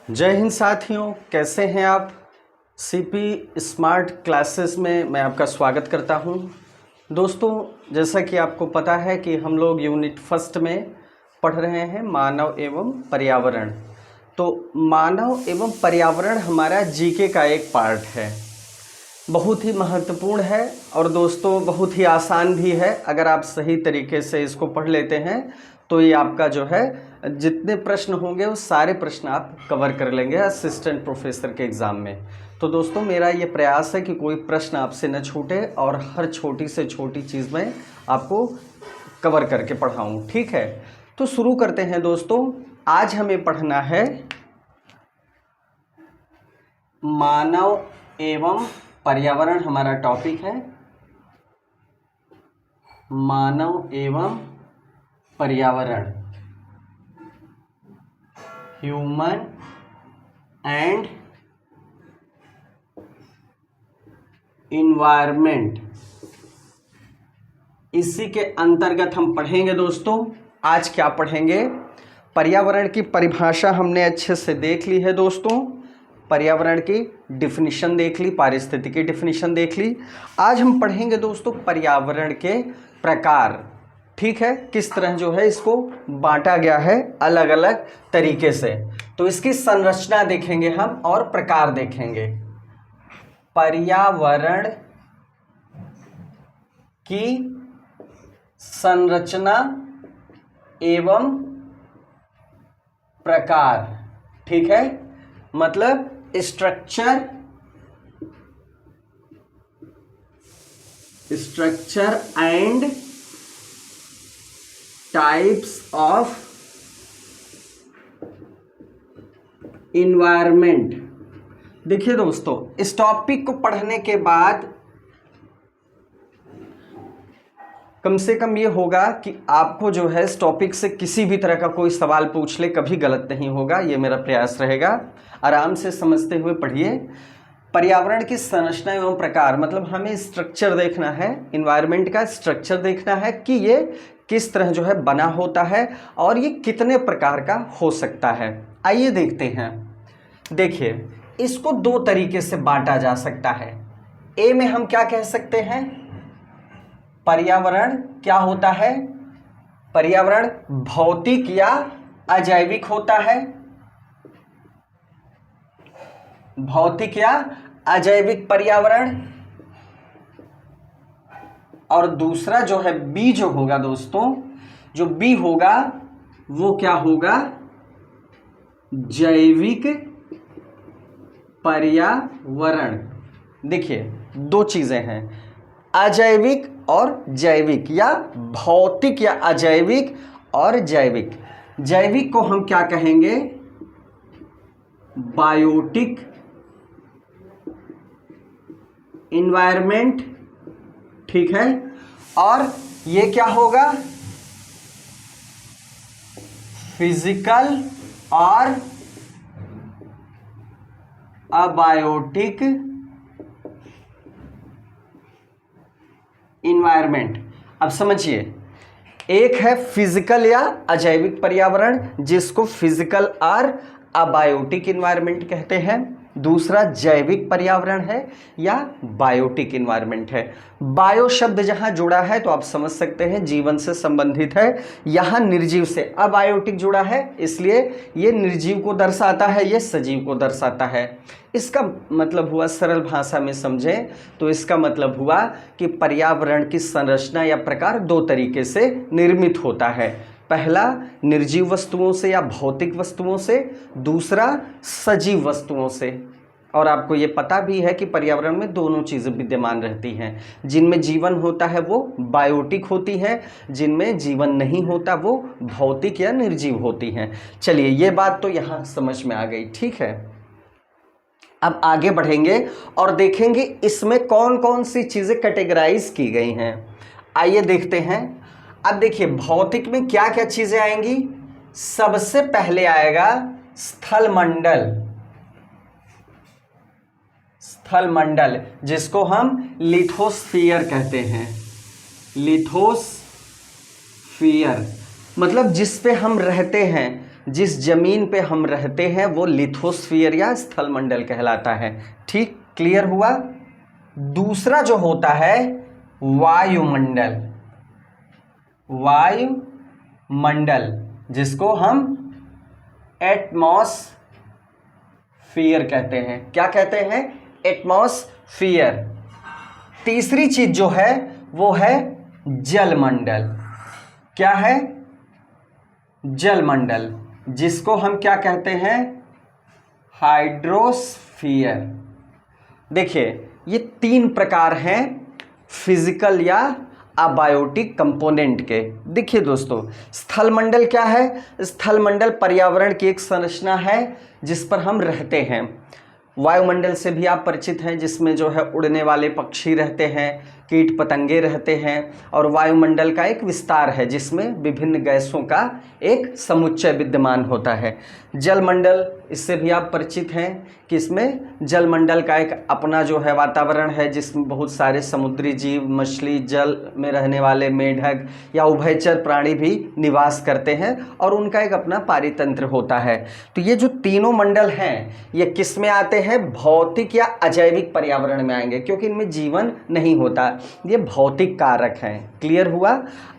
जय हिंद साथियों, कैसे हैं आप। सीपी स्मार्ट क्लासेस में मैं आपका स्वागत करता हूं। दोस्तों, जैसा कि आपको पता है कि हम लोग यूनिट फर्स्ट में पढ़ रहे हैं मानव एवं पर्यावरण। तो मानव एवं पर्यावरण हमारा जीके का एक पार्ट है, बहुत ही महत्वपूर्ण है और दोस्तों बहुत ही आसान भी है। अगर आप सही तरीके से इसको पढ़ लेते हैं तो ये आपका जो है जितने प्रश्न होंगे वो सारे प्रश्न आप कवर कर लेंगे असिस्टेंट प्रोफेसर के एग्ज़ाम में। तो दोस्तों मेरा ये प्रयास है कि कोई प्रश्न आपसे न छूटे और हर छोटी से छोटी चीज़ में आपको कवर करके पढ़ाऊँ, ठीक है। तो शुरू करते हैं दोस्तों। आज हमें पढ़ना है मानव एवं पर्यावरण, हमारा टॉपिक है मानव एवं पर्यावरण, ह्यूमन एंड इन्वायरमेंट। इसी के अंतर्गत हम पढ़ेंगे दोस्तों। आज क्या पढ़ेंगे? पर्यावरण की परिभाषा हमने अच्छे से देख ली है दोस्तों, पर्यावरण की डिफिनीशन देख ली, पारिस्थितिकी डिफिनीशन देख ली। आज हम पढ़ेंगे दोस्तों पर्यावरण के प्रकार, ठीक है, किस तरह जो है इसको बांटा गया है अलग अलग तरीके से। तो इसकी संरचना देखेंगे हम और प्रकार देखेंगे। पर्यावरण की संरचना एवं प्रकार, ठीक है, मतलब structure and types of environment. देखिए दोस्तों, इस टॉपिक को पढ़ने के बाद कम से कम ये होगा कि आपको जो है इस टॉपिक से किसी भी तरह का कोई सवाल पूछ ले कभी गलत नहीं होगा, ये मेरा प्रयास रहेगा। आराम से समझते हुए पढ़िए। पर्यावरण की संरचना एवं प्रकार, मतलब हमें स्ट्रक्चर देखना है, इन्वायरमेंट का स्ट्रक्चर देखना है कि ये किस तरह जो है बना होता है और ये कितने प्रकार का हो सकता है। आइए देखते हैं। देखिए, इसको दो तरीके से बांटा जा सकता है। ए में हम क्या कह सकते हैं? पर्यावरण क्या होता है? पर्यावरण भौतिक या अजैविक होता है, भौतिक या अजैविक पर्यावरण। और दूसरा जो है बी जो होगा दोस्तों, जो बी होगा वो क्या होगा? जैविक पर्यावरण। देखिए, दो चीजें हैं, अजैविक और जैविक, या भौतिक या अजैविक और जैविक। जैविक को हम क्या कहेंगे? बायोटिक इन्वायरमेंट, ठीक है। और ये क्या होगा? फिजिकल और अबायोटिक इन्वायरमेंट। अब समझिए, एक है फिजिकल या अजैविक पर्यावरण जिसको फिजिकल और अबायोटिक इन्वायरमेंट कहते हैं, दूसरा जैविक पर्यावरण है या बायोटिक इन्वायरमेंट है। बायो शब्द जहां जुड़ा है तो आप समझ सकते हैं जीवन से संबंधित है, यहां निर्जीव से। अबायोटिक जुड़ा है इसलिए ये निर्जीव को दर्शाता है, ये सजीव को दर्शाता है। इसका मतलब हुआ, सरल भाषा में समझें तो इसका मतलब हुआ कि पर्यावरण की संरचना या प्रकार दो तरीके से निर्मित होता है। पहला निर्जीव वस्तुओं से या भौतिक वस्तुओं से, दूसरा सजीव वस्तुओं से। और आपको ये पता भी है कि पर्यावरण में दोनों चीज़ें विद्यमान रहती हैं, जिनमें जीवन होता है वो बायोटिक होती हैं, जिनमें जीवन नहीं होता वो भौतिक या निर्जीव होती हैं। चलिए, ये बात तो यहाँ समझ में आ गई, ठीक है। अब आगे बढ़ेंगे और देखेंगे इसमें कौन कौन सी चीज़ें कैटेगराइज की गई हैं। आइए देखते हैं। अब देखिए, भौतिक में क्या क्या चीजें आएंगी? सबसे पहले आएगा स्थल मंडल, स्थल मंडल जिसको हम लिथोस्फीयर कहते हैं। लिथोस्फीयर मतलब जिस पे हम रहते हैं, जिस जमीन पे हम रहते हैं वो लिथोस्फीयर या स्थलमंडल कहलाता है। ठीक, क्लियर हुआ। दूसरा जो होता है वायुमंडल, वायुमंडल जिसको हम एटमॉस्फियर कहते हैं। क्या कहते हैं? एटमॉस्फियर। तीसरी चीज जो है वो है जलमंडल। क्या है? जलमंडल, जिसको हम क्या कहते हैं? हाइड्रोस्फीयर। देखिए ये 3 प्रकार हैं फिजिकल या अबायोटिक कंपोनेंट के। देखिए दोस्तों, स्थलमंडल क्या है? स्थलमंडल पर्यावरण की एक संरचना है जिस पर हम रहते हैं। वायुमंडल से भी आप परिचित हैं, जिसमें जो है उड़ने वाले पक्षी रहते हैं, कीट पतंगे रहते हैं, और वायुमंडल का एक विस्तार है जिसमें विभिन्न गैसों का एक समुच्चय विद्यमान होता है। जलमंडल, इससे भी आप परिचित हैं कि इसमें जलमंडल का एक अपना जो है वातावरण है जिसमें बहुत सारे समुद्री जीव, मछली, जल में रहने वाले मेढक या उभयचर प्राणी भी निवास करते हैं और उनका एक अपना पारितंत्र होता है। तो ये जो तीनों मंडल हैं ये किस में आते हैं? भौतिक या अजैविक पर्यावरण में आएंगे, क्योंकि इनमें जीवन नहीं होता, ये भौतिक कारक हैं। क्लियर हुआ।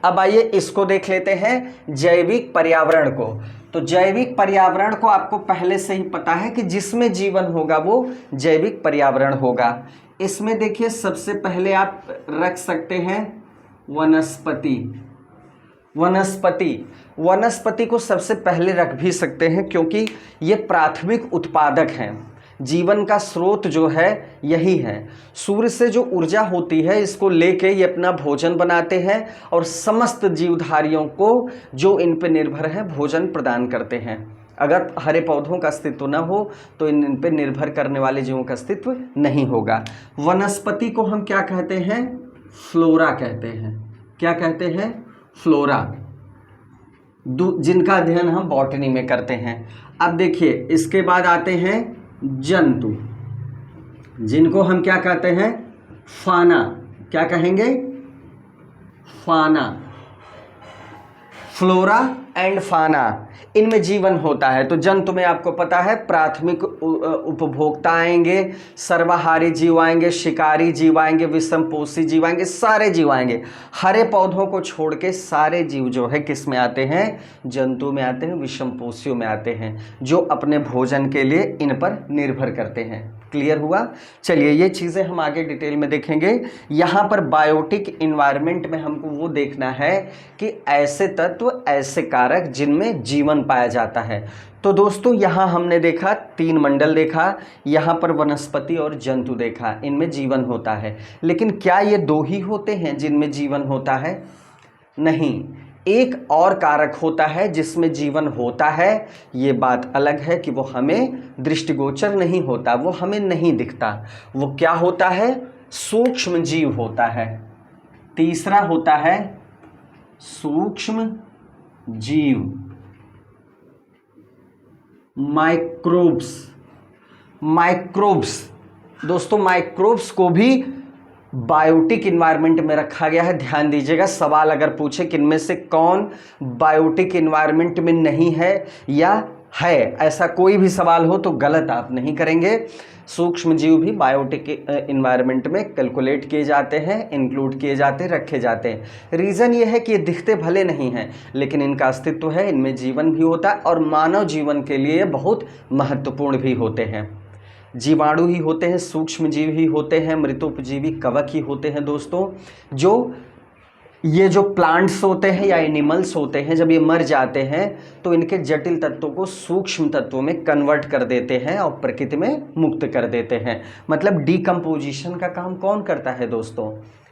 अब आइए इसको देख लेते हैं, जैविक पर्यावरण को। तो जैविक पर्यावरण को आपको पहले से ही पता है कि जिसमें जीवन होगा वो जैविक पर्यावरण होगा। इसमें देखिए सबसे पहले आप रख सकते हैं वनस्पति। वनस्पति को सबसे पहले रख भी सकते हैं क्योंकि ये प्राथमिक उत्पादक हैं। जीवन का स्रोत जो है यही है। सूर्य से जो ऊर्जा होती है इसको लेके ये अपना भोजन बनाते हैं और समस्त जीवधारियों को जो इन पे निर्भर है भोजन प्रदान करते हैं। अगर हरे पौधों का अस्तित्व न हो तो इन पे निर्भर करने वाले जीवों का अस्तित्व नहीं होगा। वनस्पति को हम क्या कहते हैं? फ्लोरा कहते हैं। क्या कहते हैं? फ्लोरा, जिनका अध्ययन हम बॉटनी में करते हैं। अब देखिए इसके बाद आते हैं जंतु, जिनको हम क्या कहते हैं? फाना। क्या कहेंगे? फाना। फ्लोरा एंड फाना, इनमें जीवन होता है। तो जंतु में आपको पता है प्राथमिक उपभोक्ता आएंगे, सर्वाहारी जीव आएंगे, शिकारी जीव आएंगे, विषमपोषी जीव आएंगे, सारे जीव आएंगे। हरे पौधों को छोड़ के सारे जीव जो है किस में आते हैं? जंतु में आते हैं, विषमपोषियों में आते हैं, जो अपने भोजन के लिए इन पर निर्भर करते हैं। क्लियर हुआ। चलिए ये चीज़ें हम आगे डिटेल में देखेंगे। यहाँ पर बायोटिक इन्वायरमेंट में हमको वो देखना है कि ऐसे तत्व, ऐसे कारक जिनमें जीवन पाया जाता है। तो दोस्तों यहाँ हमने देखा 3 मंडल देखा, यहाँ पर वनस्पति और जंतु देखा, इनमें जीवन होता है। लेकिन क्या ये 2 ही होते हैं जिनमें जीवन होता है? नहीं, एक और कारक होता है जिसमें जीवन होता है। ये बात अलग है कि वो हमें दृष्टिगोचर नहीं होता, वो हमें नहीं दिखता। वो क्या होता है? सूक्ष्म जीव होता है। तीसरा होता है सूक्ष्म जीव, माइक्रोब्स। दोस्तों माइक्रोब्स को भी बायोटिक इन्वायरमेंट में रखा गया है। ध्यान दीजिएगा, सवाल अगर पूछे कि इनमें से कौन बायोटिक इन्वायरमेंट में नहीं है या है, ऐसा कोई भी सवाल हो तो गलत आप नहीं करेंगे। सूक्ष्म जीव भी बायोटिक इन्वायरमेंट में कैलकुलेट किए जाते हैं, इंक्लूड किए जाते हैं, रखे जाते हैं। रीज़न ये है कि ये दिखते भले नहीं हैं लेकिन इनका अस्तित्व है, इनमें जीवन भी होता है और मानव जीवन के लिए बहुत महत्वपूर्ण भी होते हैं। जीवाणु ही होते हैं, सूक्ष्म जीव ही होते हैं, मृतोपजीवी कवक ही होते हैं दोस्तों। जो ये जो प्लांट्स होते हैं या एनिमल्स होते हैं, जब ये मर जाते हैं तो इनके जटिल तत्वों को सूक्ष्म तत्वों में कन्वर्ट कर देते हैं और प्रकृति में मुक्त कर देते हैं। मतलब डीकम्पोजिशन का काम कौन करता है दोस्तों?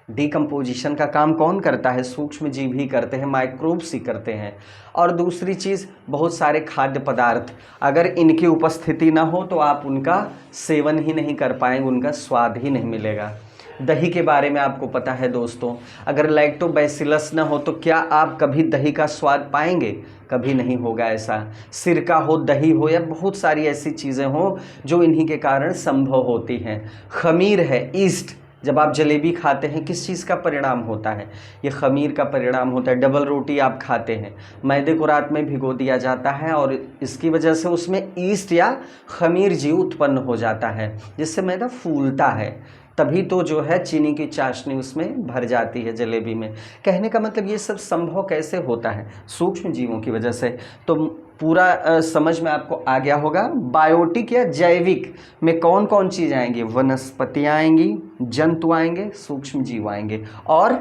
डीकम्पोजिशन का काम कौन करता है? सूक्ष्म जीव ही करते हैं, माइक्रोब्स ही करते हैं। और दूसरी चीज़, बहुत सारे खाद्य पदार्थ अगर इनकी उपस्थिति ना हो तो आप उनका सेवन ही नहीं कर पाएंगे, उनका स्वाद ही नहीं मिलेगा। दही के बारे में आपको पता है दोस्तों, अगर लैक्टोबैसिलस ना हो तो क्या आप कभी दही का स्वाद पाएंगे? कभी नहीं होगा ऐसा। सिरका हो, दही हो या बहुत सारी ऐसी चीज़ें हो जो इन्हीं के कारण संभव होती हैं। खमीर है, ईस्ट, जब आप जलेबी खाते हैं किस चीज़ का परिणाम होता है? ये खमीर का परिणाम होता है। डबल रोटी आप खाते हैं, मैदे को रात में भिगो दिया जाता है और इसकी वजह से उसमें ईस्ट या खमीर जीव उत्पन्न हो जाता है, जिससे मैदा फूलता है। तभी तो जो है चीनी की चाशनी उसमें भर जाती है जलेबी में। कहने का मतलब ये सब संभव कैसे होता है? सूक्ष्म जीवों की वजह से। तो पूरा समझ में आपको आ गया होगा। बायोटिक या जैविक में कौन कौन चीज़ आएंगी? वनस्पतियाँ आएंगी, जंतु आएंगे, सूक्ष्म जीव आएंगे। और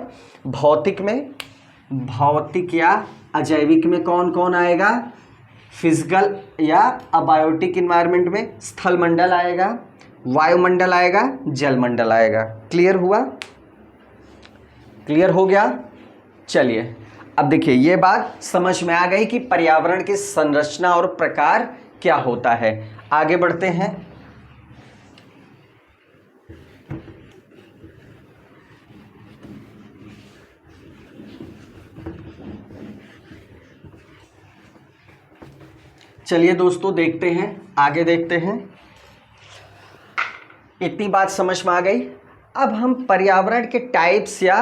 भौतिक में, भौतिक या अजैविक में कौन कौन आएगा? फिजिकल या अबायोटिक इन्वायरमेंट में स्थल मंडल आएगा, वायुमंडल आएगा, जलमंडल आएगा। क्लियर हुआ? क्लियर हो गया? चलिए अब देखिए, ये बात समझ में आ गई कि पर्यावरण की संरचना और प्रकार क्या होता है। आगे बढ़ते हैं। चलिए दोस्तों देखते हैं, आगे देखते हैं। इतनी बात समझ में आ गई। अब हम पर्यावरण के टाइप्स या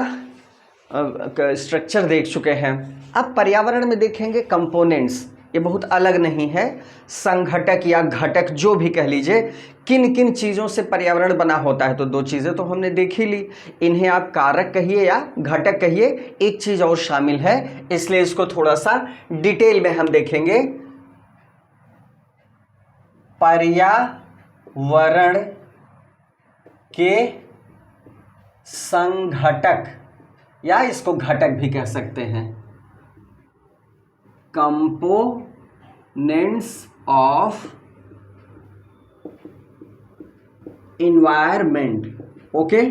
स्ट्रक्चर देख चुके हैं। अब पर्यावरण में देखेंगे कंपोनेंट्स। ये बहुत अलग नहीं है, संघटक या घटक जो भी कह लीजिए, किन किन चीज़ों से पर्यावरण बना होता है। तो दो चीज़ें तो हमने देख ही ली, इन्हें आप कारक कहिए या घटक कहिए। एक चीज़ और शामिल है, इसलिए इसको थोड़ा सा डिटेल में हम देखेंगे। पर्यावरण के संघटक या इसको घटक भी कह सकते हैं, components of environment. Okay,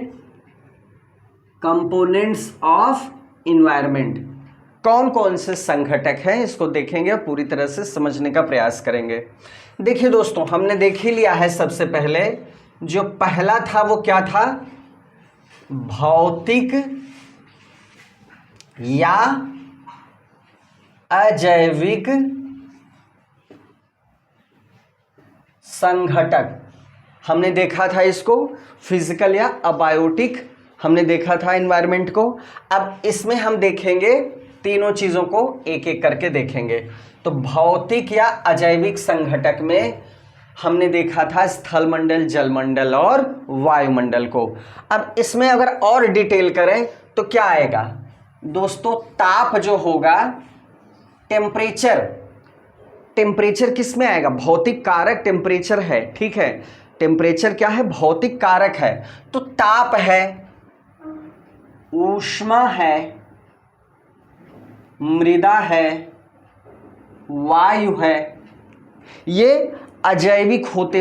components of environment. कौन कौन से संघटक हैं इसको देखेंगे, पूरी तरह से समझने का प्रयास करेंगे। देखिए दोस्तों, हमने देख ही लिया है। सबसे पहले जो पहला था वो क्या था? भौतिक या अजैविक संघटक। हमने देखा था इसको फिजिकल या अबायोटिक, हमने देखा था एनवायरनमेंट को। अब इसमें हम देखेंगे तीनों चीजों को एक एक करके देखेंगे। तो भौतिक या अजैविक संघटक में हमने देखा था स्थल मंडल, जलमंडल और वायुमंडल को। अब इसमें अगर और डिटेल करें तो क्या आएगा दोस्तों? ताप जो होगा, टेम्परेचर। टेम्परेचर किस में आएगा? भौतिक कारक टेम्परेचर है, ठीक है। टेम्परेचर क्या है? भौतिक कारक है। तो ताप है, ऊष्मा है, मृदा है, वायु है। ये अजैविक होते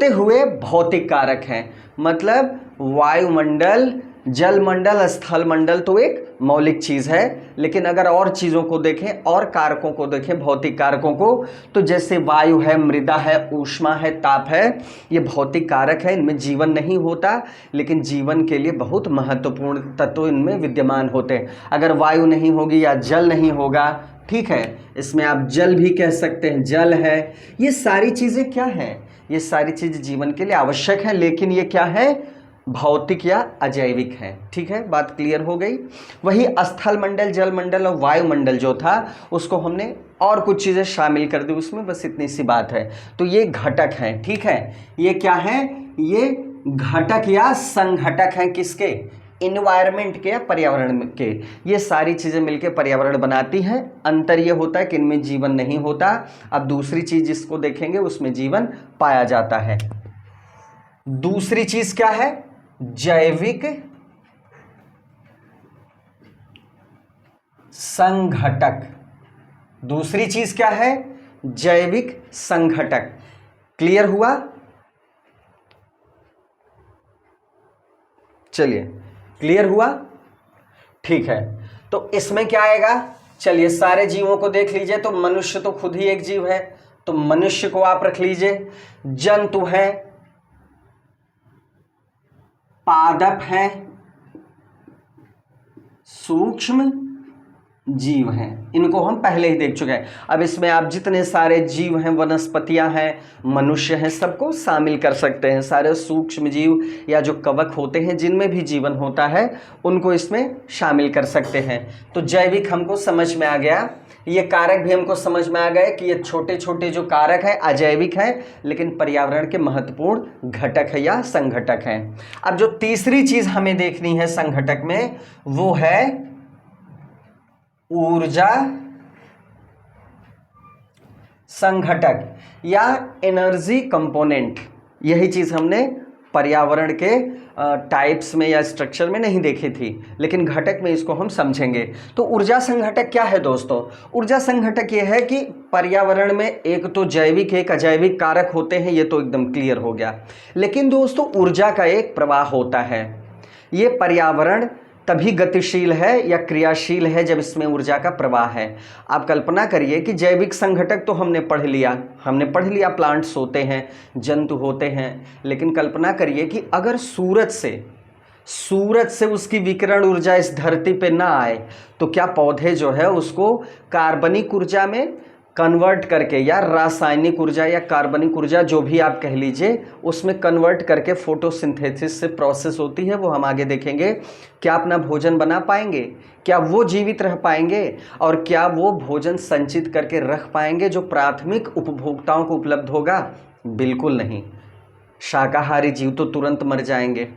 हुए भौतिक कारक हैं। मतलब वायुमंडल, जलमंडल, स्थल मंडल तो एक मौलिक चीज है, लेकिन अगर और चीजों को देखें, और कारकों को देखें, भौतिक कारकों को, तो जैसे वायु है, मृदा है, ऊष्मा है, ताप है, ये भौतिक कारक है। इनमें जीवन नहीं होता, लेकिन जीवन के लिए बहुत महत्वपूर्ण तत्व इनमें विद्यमान होते हैं। अगर वायु नहीं होगी या जल नहीं होगा, ठीक है, इसमें आप जल भी कह सकते हैं, जल है। ये सारी चीजें क्या हैं? ये सारी चीजें जीवन के लिए आवश्यक है, लेकिन ये क्या है? भौतिक या अजैविक है। ठीक है, बात क्लियर हो गई। वही स्थल मंडल, जल मंडल और वायुमंडल जो था, उसको हमने और कुछ चीजें शामिल कर दी उसमें, बस इतनी सी बात है। तो ये घटक हैं, ठीक है। ये क्या है? ये घटक या संघटक हैं किसके? इन्वायरमेंट के या पर्यावरण के। ये सारी चीजें मिलकर पर्यावरण बनाती हैं। अंतर ये होता है कि इनमें जीवन नहीं होता। अब दूसरी चीज जिसको देखेंगे उसमें जीवन पाया जाता है। दूसरी चीज क्या है? जैविक संघटक। दूसरी चीज क्या है? जैविक संघटक। क्लियर हुआ? चलिए, क्लियर हुआ? ठीक है, तो इसमें क्या आएगा? चलिए सारे जीवों को देख लीजिए। तो मनुष्य तो खुद ही एक जीव है, तो मनुष्य को आप रख लीजिए। जंतु है, पादप है, सूक्ष्म जीव हैं, इनको हम पहले ही देख चुके हैं। अब इसमें आप जितने सारे जीव हैं, वनस्पतियां हैं, मनुष्य हैं, सबको शामिल कर सकते हैं। सारे सूक्ष्म जीव या जो कवक होते हैं जिनमें भी जीवन होता है उनको इसमें शामिल कर सकते हैं। तो जैविक हमको समझ में आ गया, ये कारक भी हमको समझ में आ गए कि ये छोटे छोटे जो कारक हैं अजैविक हैं, लेकिन पर्यावरण के महत्वपूर्ण घटक है या संघटक हैं। अब जो तीसरी चीज हमें देखनी है संघटक में, वो है ऊर्जा संघटक या एनर्जी कंपोनेंट। यही चीज हमने पर्यावरण के टाइप्स में या स्ट्रक्चर में नहीं देखी थी, लेकिन घटक में इसको हम समझेंगे। तो ऊर्जा संघटक क्या है दोस्तों? ऊर्जा संघटक ये है कि पर्यावरण में एक तो जैविक एक अजैविक कारक होते हैं, ये तो एकदम क्लियर हो गया। लेकिन दोस्तों ऊर्जा का एक प्रवाह होता है। ये पर्यावरण तभी गतिशील है या क्रियाशील है जब इसमें ऊर्जा का प्रवाह है। आप कल्पना करिए कि जैविक संघटक तो हमने पढ़ लिया प्लांट्स होते हैं, जंतु होते हैं, लेकिन कल्पना करिए कि अगर सूरज से उसकी विकिरण ऊर्जा इस धरती पे ना आए तो क्या पौधे जो है उसको कार्बनिक ऊर्जा में कन्वर्ट करके या रासायनिक ऊर्जा या कार्बनिक ऊर्जा जो भी आप कह लीजिए उसमें कन्वर्ट करके फोटोसिंथेसिस से प्रोसेस होती है, वो हम आगे देखेंगे, क्या अपना भोजन बना पाएंगे? क्या वो जीवित रह पाएंगे? और क्या वो भोजन संचित करके रख पाएंगे जो प्राथमिक उपभोक्ताओं को उपलब्ध होगा? बिल्कुल नहीं। शाकाहारी जीव तो तुरंत मर जाएंगे।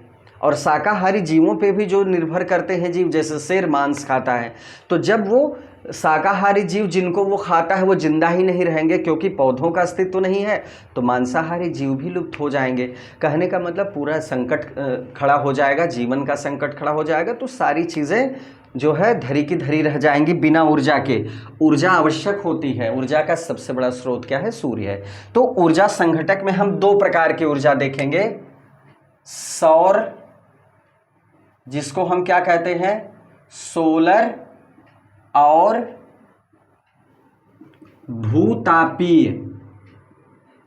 और शाकाहारी जीवों पे भी जो निर्भर करते हैं जीव, जैसे शेर मांस खाता है, तो जब वो शाकाहारी जीव जिनको वो खाता है वो जिंदा ही नहीं रहेंगे क्योंकि पौधों का अस्तित्व नहीं है, तो मांसाहारी जीव भी लुप्त हो जाएंगे। कहने का मतलब पूरा संकट खड़ा हो जाएगा, जीवन का संकट खड़ा हो जाएगा। तो सारी चीज़ें जो है धरी की धरी रह जाएंगी बिना ऊर्जा के। ऊर्जा आवश्यक होती है। ऊर्जा का सबसे बड़ा स्रोत क्या है? सूर्य है। तो ऊर्जा संघटक में हम दो प्रकार की ऊर्जा देखेंगे, सौर, जिसको हम क्या कहते हैं? सोलर, और भूतापीय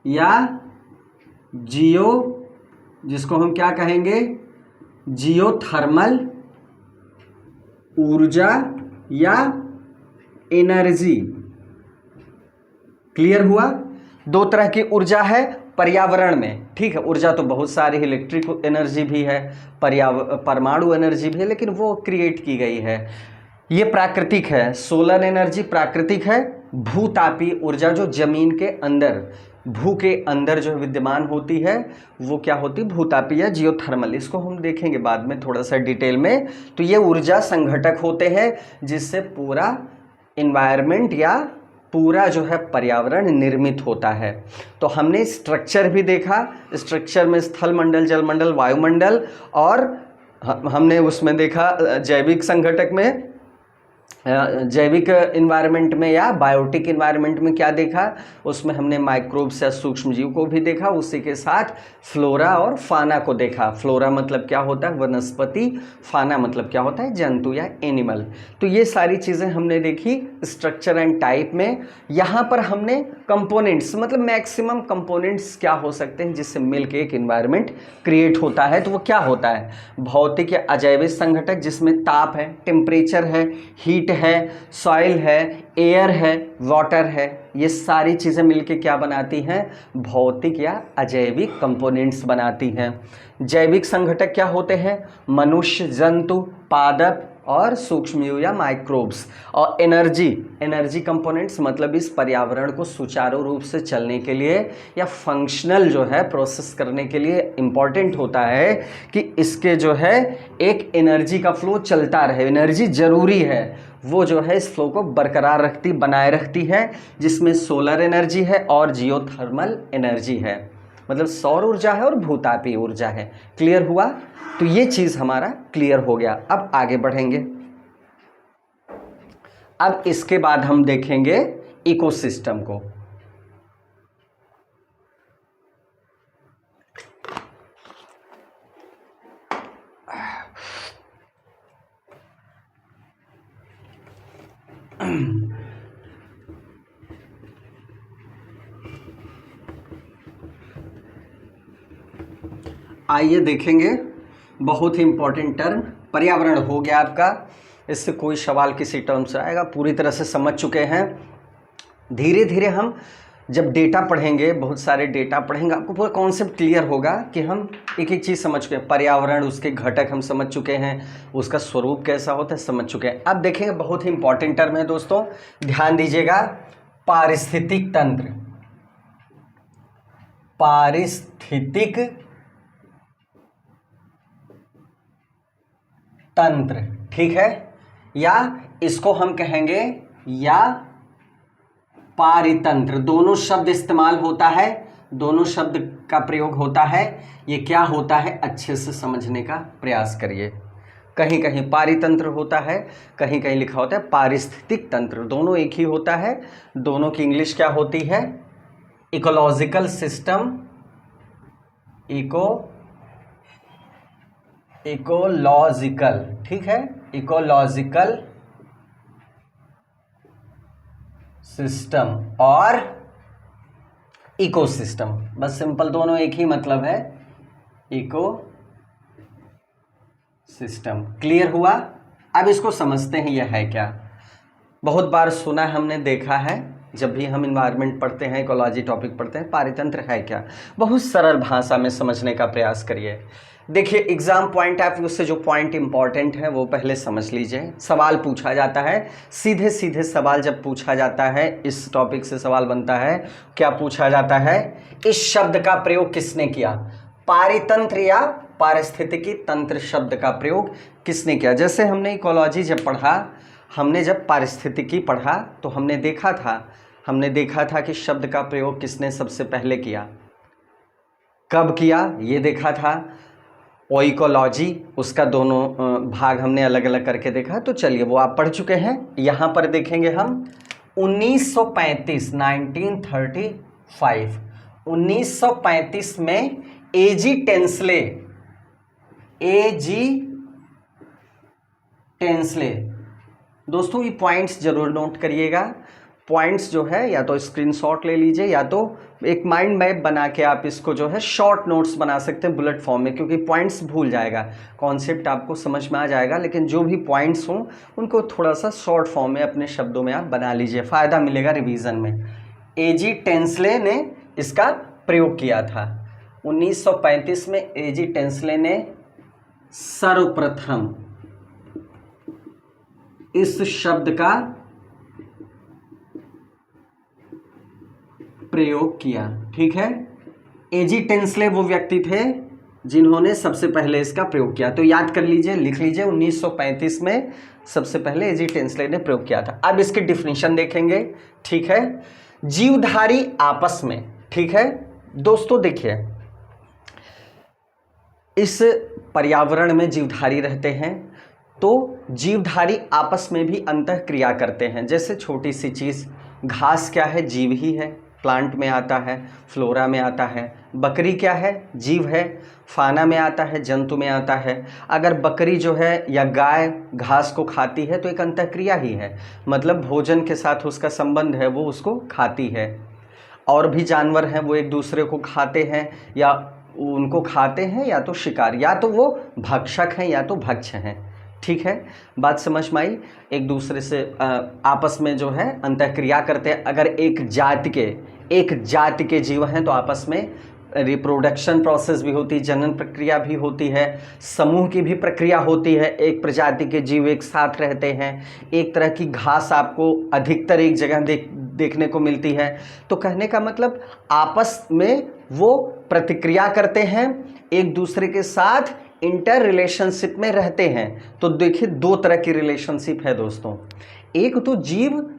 या जियो, जिसको हम क्या कहेंगे? जियोथर्मल ऊर्जा या एनर्जी। क्लियर हुआ? दो तरह की ऊर्जा है पर्यावरण में, ठीक है। ऊर्जा तो बहुत सारी, इलेक्ट्रिक एनर्जी भी है, परमाणु एनर्जी भी है, लेकिन वो क्रिएट की गई है। ये प्राकृतिक है, सोलर एनर्जी प्राकृतिक है। भूतापीय ऊर्जा जो जमीन के अंदर, भू के अंदर जो विद्यमान होती है वो क्या होती है? भूतापीय या जियोथर्मल। इसको हम देखेंगे बाद में थोड़ा सा डिटेल में। तो ये ऊर्जा संघटक होते हैं जिससे पूरा इन्वायरमेंट या पूरा जो है पर्यावरण निर्मित होता है। तो हमने स्ट्रक्चर भी देखा, स्ट्रक्चर में स्थल मंडल, जलमंडल, वायुमंडल, और हमने उसमें देखा जैविक संघटक में, जैविक इन्वायरमेंट में या बायोटिक इन्वायरमेंट में क्या देखा? उसमें हमने माइक्रोब्स या सूक्ष्म जीव को भी देखा, उसी के साथ फ्लोरा और फाना को देखा। फ्लोरा मतलब क्या होता है? वनस्पति। फाना मतलब क्या होता है? जंतु या एनिमल। तो ये सारी चीज़ें हमने देखी स्ट्रक्चर एंड टाइप में। यहाँ पर हमने कंपोनेंट्स, मतलब मैक्सिमम कंपोनेंट्स क्या हो सकते हैं जिससे मिलकर एक इन्वायरमेंट क्रिएट होता है। तो वो क्या होता है? भौतिक या अजैविक संघटक जिसमें ताप है, टेम्परेचर है, हीट है, सॉइल है, एयर है, वाटर है, ये सारी चीज़ें मिलके क्या बनाती हैं? भौतिक या अजैविक कंपोनेंट्स बनाती हैं। जैविक संघटक क्या होते हैं? मनुष्य, जंतु, पादप और सूक्ष्मजीव या माइक्रोब्स। और एनर्जी कंपोनेंट्स मतलब इस पर्यावरण को सुचारू रूप से चलने के लिए या फंक्शनल जो है प्रोसेस करने के लिए इम्पॉर्टेंट होता है कि इसके जो है एक एनर्जी का फ्लो चलता रहे। एनर्जी जरूरी है, वो जो है इस फ्लो को बरकरार रखती, बनाए रखती है, जिसमें सोलर एनर्जी है और जियोथर्मल एनर्जी है, मतलब सौर ऊर्जा है और भूतापीय ऊर्जा है। क्लियर हुआ? तो ये चीज़ हमारा क्लियर हो गया। अब आगे बढ़ेंगे। अब इसके बाद हम देखेंगे इकोसिस्टम को। आइए देखेंगे बहुत ही इंपॉर्टेंट टर्म। पर्यावरण हो गया आपका, इससे कोई सवाल किसी टर्म से आएगा, पूरी तरह से समझ चुके हैं। धीरे धीरे हम जब डेटा पढ़ेंगे, बहुत सारे डेटा पढ़ेंगे, आपको पूरा कॉन्सेप्ट क्लियर होगा कि हम एक एक चीज़ समझ चुके हैं। पर्यावरण, उसके घटक हम समझ चुके हैं, उसका स्वरूप कैसा होता है समझ चुके हैं। अब देखेंगे बहुत ही इंपॉर्टेंट टर्म है दोस्तों, ध्यान दीजिएगा, पारिस्थितिक तंत्र। पारिस्थितिक तंत्र, ठीक है, या इसको हम कहेंगे या पारितंत्र, दोनों शब्द इस्तेमाल होता है, दोनों शब्द का प्रयोग होता है। ये क्या होता है अच्छे से समझने का प्रयास करिए। कहीं कहीं पारितंत्र होता है, कहीं कहीं लिखा होता है पारिस्थितिक तंत्र, दोनों एक ही होता है। दोनों की इंग्लिश क्या होती है? इकोलॉजिकल सिस्टम, इकोलॉजिकल, ठीक है, इकोलॉजिकल सिस्टम और इकोसिस्टम, बस सिंपल, दोनों एक ही मतलब है, इको सिस्टम। क्लियर हुआ? अब इसको समझते हैं यह है क्या। बहुत बार सुना है, हमने देखा है, जब भी हम इन्वायरमेंट पढ़ते हैं, इकोलॉजी टॉपिक पढ़ते हैं, पारितंत्र है क्या। बहुत सरल भाषा में समझने का प्रयास करिए। देखिए एग्जाम पॉइंट ऑफ व्यू से जो पॉइंट इंपॉर्टेंट है वो पहले समझ लीजिए। सवाल पूछा जाता है, सीधे सीधे सवाल जब पूछा जाता है, इस टॉपिक से सवाल बनता है, क्या पूछा जाता है? इस शब्द का प्रयोग किसने किया? पारितंत्र या पारिस्थितिकी तंत्र शब्द का प्रयोग किसने किया? जैसे हमने इकोलॉजी जब पढ़ा, हमने जब पारिस्थितिकी पढ़ा तो हमने देखा था कि शब्द का प्रयोग किसने सबसे पहले किया, कब किया, ये देखा था। और इकोलॉजी, उसका दोनों भाग हमने अलग अलग करके देखा। तो चलिए वो आप पढ़ चुके हैं। यहाँ पर देखेंगे हम 1935 में एजी टेंसले, दोस्तों ये पॉइंट्स जरूर नोट करिएगा। पॉइंट्स जो है या तो स्क्रीनशॉट ले लीजिए या तो एक माइंड मैप बना के आप इसको जो है शॉर्ट नोट्स बना सकते हैं बुलेट फॉर्म में, क्योंकि पॉइंट्स भूल जाएगा, कॉन्सेप्ट आपको समझ में आ जाएगा, लेकिन जो भी पॉइंट्स हों उनको थोड़ा सा शॉर्ट फॉर्म में अपने शब्दों में आप बना लीजिए, फ़ायदा मिलेगा रिवीजन में। एजी टेंसले ने इसका प्रयोग किया था। 1935 में एजी टेंसले ने सर्वप्रथम इस शब्द का प्रयोग किया, ठीक है। एजी टेंसले वो व्यक्ति थे जिन्होंने सबसे पहले इसका प्रयोग किया। तो याद कर लीजिए, लिख लीजिए, 1935 में सबसे पहले एजी टेंसले ने प्रयोग किया था। अब इसकी डिफिनीशन देखेंगे, ठीक है। जीवधारी आपस में, ठीक है दोस्तों, देखिए इस पर्यावरण में जीवधारी रहते हैं, तो जीवधारी आपस में भी अंतः क्रिया करते हैं। जैसे छोटी सी चीज़, घास क्या है? जीव ही है, प्लांट में आता है, फ्लोरा में आता है। बकरी क्या है? जीव है, फाना में आता है, जंतु में आता है। अगर बकरी जो है या गाय घास को खाती है तो एक अंतःक्रिया ही है, मतलब भोजन के साथ उसका संबंध है, वो उसको खाती है। और भी जानवर हैं वो एक दूसरे को खाते हैं, या उनको खाते हैं, या तो शिकार, या तो वो भक्षक हैं या तो भक्ष हैं, ठीक है। बात समझ में आई? एक दूसरे से आपस में जो है अंतःक्रिया करते हैं। अगर एक जाति के जीव हैं तो आपस में रिप्रोडक्शन प्रोसेस भी होती है, जनन प्रक्रिया भी होती है, समूह की भी प्रक्रिया होती है। एक प्रजाति के जीव एक साथ रहते हैं, एक तरह की घास आपको अधिकतर एक जगह देखने को मिलती है। तो कहने का मतलब आपस में वो प्रतिक्रिया करते हैं, एक दूसरे के साथ इंटर रिलेशनशिप में रहते हैं। तो देखिए दो तरह की रिलेशनशिप है दोस्तों, एक तो जीव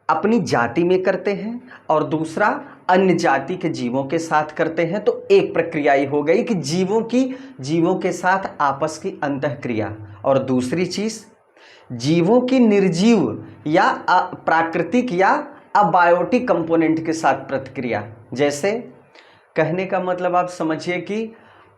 अपनी जाति में करते हैं और दूसरा अन्य जाति के जीवों के साथ करते हैं। तो एक प्रक्रिया ही हो गई कि जीवों के साथ आपस की अंतःक्रिया, और दूसरी चीज जीवों की निर्जीव या प्राकृतिक या अबायोटिक कंपोनेंट के साथ प्रतिक्रिया। जैसे कहने का मतलब आप समझिए कि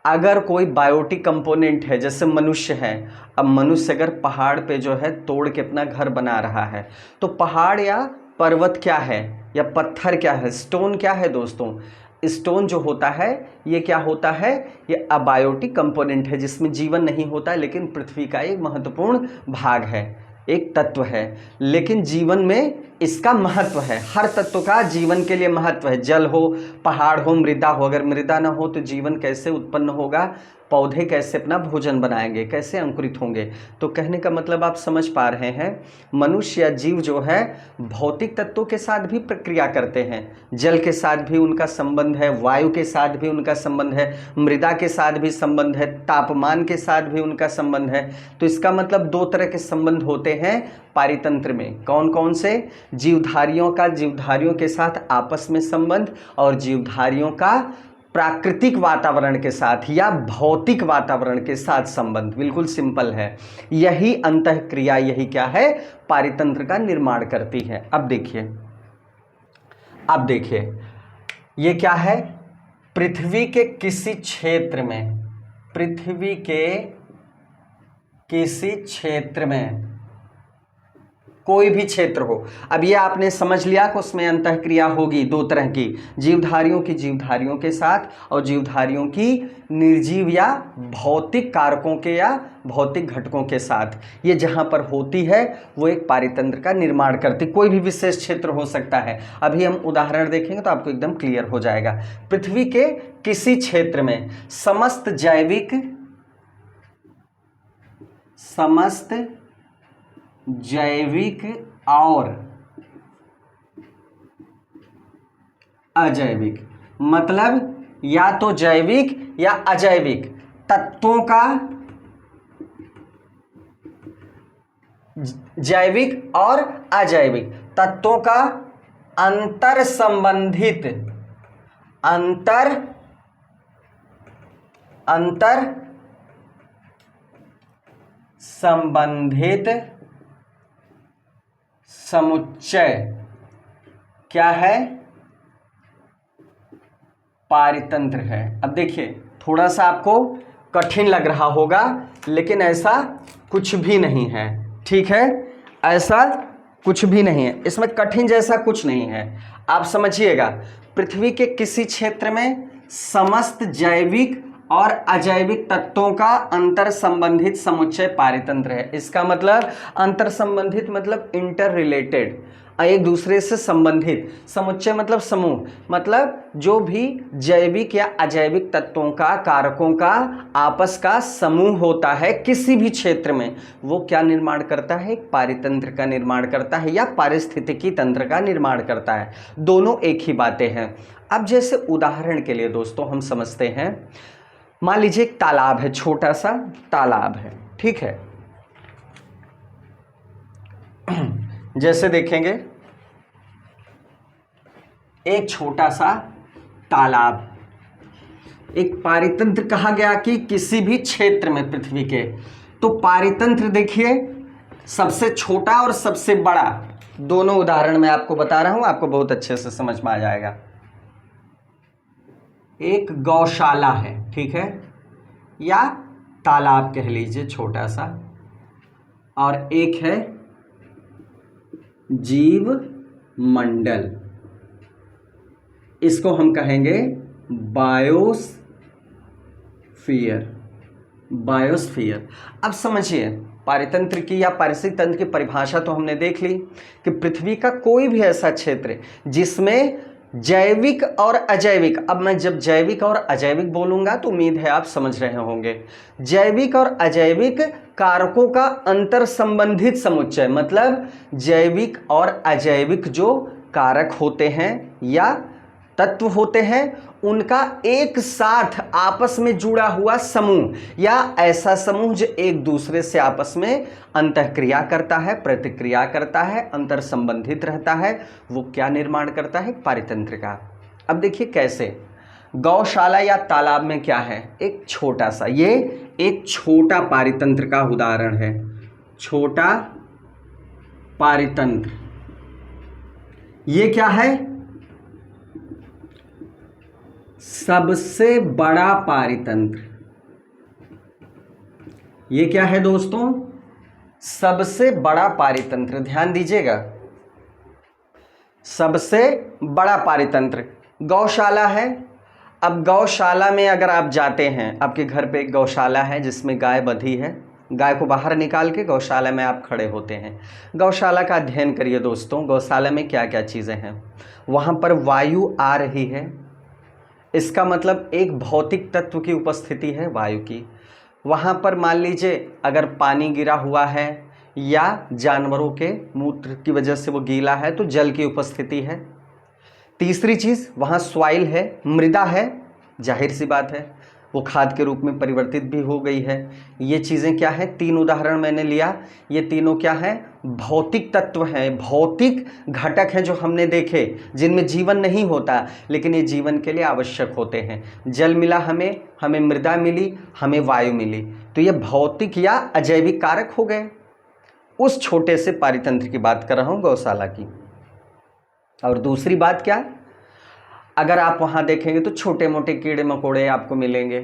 अगर कोई बायोटिक कंपोनेंट है, जैसे मनुष्य है, अब मनुष्य अगर पहाड़ पे जो है तोड़ के अपना घर बना रहा है, तो पहाड़ या पर्वत क्या है या पत्थर क्या है, स्टोन क्या है दोस्तों? स्टोन जो होता है ये क्या होता है? ये अबायोटिक कंपोनेंट है जिसमें जीवन नहीं होता, लेकिन पृथ्वी का एक महत्वपूर्ण भाग है। एक तत्व है, लेकिन जीवन में इसका महत्व है। हर तत्व का जीवन के लिए महत्व है। जल हो, पहाड़ हो, मृदा हो, अगर मृदा ना हो तो जीवन कैसे उत्पन्न होगा, पौधे कैसे अपना भोजन बनाएंगे, कैसे अंकुरित होंगे। तो कहने का मतलब आप समझ पा रहे हैं, मनुष्य या जीव जो है भौतिक तत्वों के साथ भी प्रक्रिया करते हैं। जल के साथ भी उनका संबंध है, वायु के साथ भी उनका संबंध है, मृदा के साथ भी संबंध है, तापमान के साथ भी उनका संबंध है। तो इसका मतलब दो तरह के संबंध होते हैं पारितंत्र में। कौन कौन से? जीवधारियों का जीवधारियों के साथ आपस में संबंध, और जीवधारियों का प्राकृतिक वातावरण के साथ या भौतिक वातावरण के साथ संबंध। बिल्कुल सिंपल है। यही अंतःक्रिया, यही क्या है, पारितंत्र का निर्माण करती है। अब देखिए ये क्या है, पृथ्वी के किसी क्षेत्र में, पृथ्वी के किसी क्षेत्र में, कोई भी क्षेत्र हो। अब ये आपने समझ लिया कि उसमें अंतःक्रिया होगी दो तरह की, जीवधारियों की जीवधारियों के साथ, और जीवधारियों की निर्जीव या भौतिक कारकों के या भौतिक घटकों के साथ। ये जहाँ पर होती है वो एक पारितंत्र का निर्माण करती। कोई भी विशेष क्षेत्र हो सकता है। अभी हम उदाहरण देखेंगे तो आपको एकदम क्लियर हो जाएगा। पृथ्वी के किसी क्षेत्र में समस्त जैविक और अजैविक, मतलब या तो जैविक या अजैविक तत्वों का, जैविक और अजैविक तत्वों का अंतर संबंधित समुच्चय क्या है, पारितंत्र है। अब देखिए थोड़ा सा आपको कठिन लग रहा होगा, लेकिन ऐसा कुछ भी नहीं है। ठीक है, ऐसा कुछ भी नहीं है, इसमें कठिन जैसा कुछ नहीं है। आप समझिएगा, पृथ्वी के किसी क्षेत्र में समस्त जैविक और अजैविक तत्वों का अंतर संबंधित समुच्चय पारितंत्र है। इसका मतलब अंतर संबंधित मतलब इंटर रिलेटेड, एक दूसरे से संबंधित। समुच्चय मतलब समूह, मतलब जो भी जैविक या अजैविक तत्वों का, कारकों का आपस का समूह होता है किसी भी क्षेत्र में, वो क्या निर्माण करता है, एक पारितंत्र का निर्माण करता है या पारिस्थितिकी तंत्र का निर्माण करता है। दोनों एक ही बातें हैं। अब जैसे उदाहरण के लिए दोस्तों हम समझते हैं, मान लीजिए एक तालाब है, छोटा सा तालाब है। ठीक है, जैसे देखेंगे एक छोटा सा तालाब, एक पारितंत्र कहा गया कि किसी भी क्षेत्र में पृथ्वी के। तो पारितंत्र देखिए, सबसे छोटा और सबसे बड़ा, दोनों उदाहरण मैं आपको बता रहा हूं, आपको बहुत अच्छे से समझ में आ जाएगा। एक गौशाला है, ठीक है, या तालाब कह लीजिए छोटा सा, और एक है जीव मंडल, इसको हम कहेंगे बायोस्फीयर। अब समझिए, पारितंत्र की या पारिस्थितिक तंत्र की परिभाषा तो हमने देख ली कि पृथ्वी का कोई भी ऐसा क्षेत्र जिसमें जैविक और अजैविक, अब मैं जब जैविक और अजैविक बोलूंगा तो उम्मीद है आप समझ रहे होंगे, जैविक और अजैविक कारकों का अंतर संबंधित समुच्चय, मतलब जैविक और अजैविक जो कारक होते हैं या तत्व होते हैं, उनका एक साथ आपस में जुड़ा हुआ समूह, या ऐसा समूह जो एक दूसरे से आपस में अंतःक्रिया करता है, प्रतिक्रिया करता है, अंतर संबंधित रहता है, वो क्या निर्माण करता है, पारितंत्र का। अब देखिए कैसे, गौशाला या तालाब में क्या है, एक छोटा सा, ये एक छोटा पारितंत्र का उदाहरण है, छोटा पारितंत्र। ये क्या है, सबसे बड़ा पारितंत्र। ये क्या है दोस्तों, सबसे बड़ा पारितंत्र। ध्यान दीजिएगा, सबसे बड़ा पारितंत्र गौशाला है। अब गौशाला में अगर आप जाते हैं, आपके घर पे एक गौशाला है जिसमें गाय बंधी है, गाय को बाहर निकाल के गौशाला में आप खड़े होते हैं। गौशाला का अध्ययन करिए दोस्तों, गौशाला में क्या क्या चीज़ें हैं। वहाँ पर वायु आ रही है, इसका मतलब एक भौतिक तत्व की उपस्थिति है वायु की। वहाँ पर मान लीजिए अगर पानी गिरा हुआ है या जानवरों के मूत्र की वजह से वो गीला है तो जल की उपस्थिति है। तीसरी चीज़ वहाँ सॉइल है, मृदा है, जाहिर सी बात है वो खाद के रूप में परिवर्तित भी हो गई है। ये चीज़ें क्या है, 3 उदाहरण मैंने लिया, ये तीनों क्या है, भौतिक तत्व हैं, भौतिक घटक हैं जो हमने देखे, जिनमें जीवन नहीं होता लेकिन ये जीवन के लिए आवश्यक होते हैं। जल मिला हमें, हमें मृदा मिली, हमें वायु मिली, तो ये भौतिक या अजैविक कारक हो गए। उस छोटे से पारितंत्र की बात कर रहा हूँ गौशाला की। और दूसरी बात क्या, अगर आप वहां देखेंगे तो छोटे मोटे कीड़े मकोड़े आपको मिलेंगे।